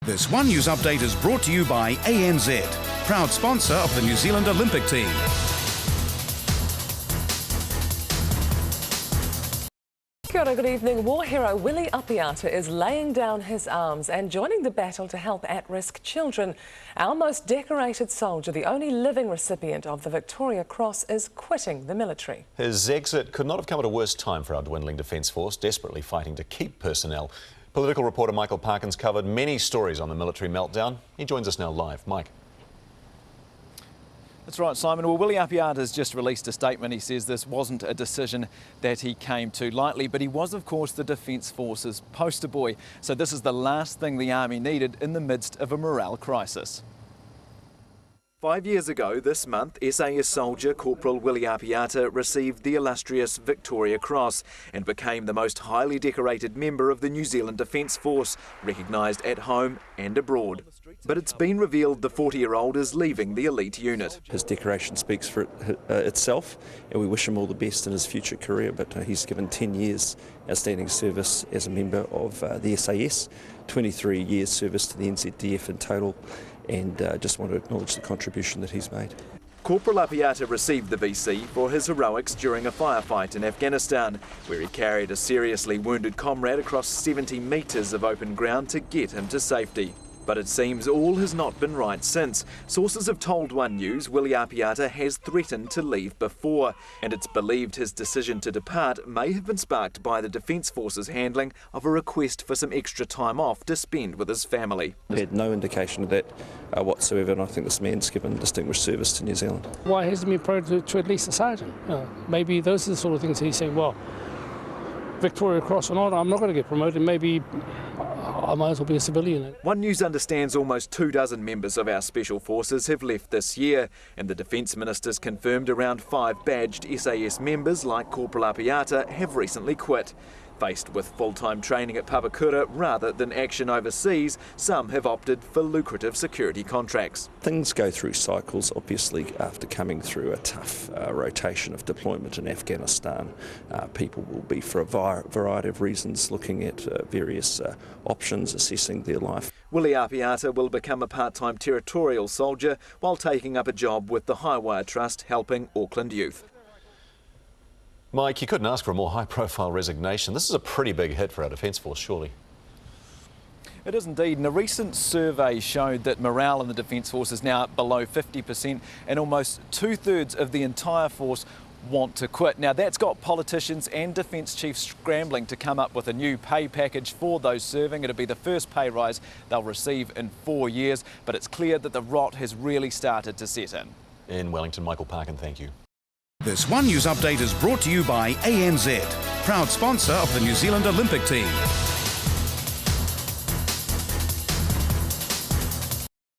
This One News Update is brought to you by ANZ, proud sponsor of the New Zealand Olympic team. Kia ora, good evening. War hero Willie Apiata is laying down his arms and joining the battle to help at-risk children. Our most decorated soldier, the only living recipient of the Victoria Cross, is quitting the military. His exit could not have come at a worse time for our dwindling Defence Force, desperately fighting to keep personnel. Political reporter Michael Parkins covered many stories on the military meltdown. He joins us now live. Mike. That's right, Simon. Well, Willie Apiata has just released a statement. He says this wasn't a decision that he came to lightly, but he was, of course, the Defence Force's poster boy. So this is the last thing the Army needed in the midst of a morale crisis. 5 years ago this month, SAS soldier Corporal Willie Apiata received the illustrious Victoria Cross and became the most highly decorated member of the New Zealand Defence Force, recognised at home and abroad. But it's been revealed the 40-year-old is leaving the elite unit. His decoration speaks for itself, and we wish him all the best in his future career, but he's given 10 years outstanding service as a member of the SAS, 23 years service to the NZDF in total, and just want to acknowledge the contribution that he's made. Corporal Apiata received the VC for his heroics during a firefight in Afghanistan, where he carried a seriously wounded comrade across 70 metres of open ground to get him to safety. But it seems all has not been right since. Sources have told One News Willie Apiata has threatened to leave before, and it's believed his decision to depart may have been sparked by the Defence Force's handling of a request for some extra time off to spend with his family. I had no indication of that whatsoever, and I think this man's given distinguished service to New Zealand. Why hasn't he been promoted to at least a sergeant? Maybe those are the sort of things he's saying, well, Victoria Cross or not, I'm not going to get promoted, maybe I might as well be a civilian. One News understands almost 24 members of our Special Forces have left this year, and the Defence Minister's confirmed around 5 badged SAS members like Corporal Apiata have recently quit. Faced with full-time training at Papakura rather than action overseas, some have opted for lucrative security contracts. Things go through cycles, obviously, after coming through a tough rotation of deployment in Afghanistan. People will be, for a variety of reasons, looking at various options, assessing their life. Willie Apiata will become a part-time territorial soldier while taking up a job with the Highwire Trust helping Auckland youth. Mike, you couldn't ask for a more high-profile resignation. This is a pretty big hit for our Defence Force, surely. It is indeed, and a recent survey showed that morale in the Defence Force is now below 50%, and almost 2/3 of the entire force want to quit. Now that's got politicians and defence chiefs scrambling to come up with a new pay package for those serving. It'll be the first pay rise they'll receive in 4 years, but it's clear that the rot has really started to set in. In Wellington, Michael Parkin, thank you. This One News Update is brought to you by ANZ, proud sponsor of the New Zealand Olympic team.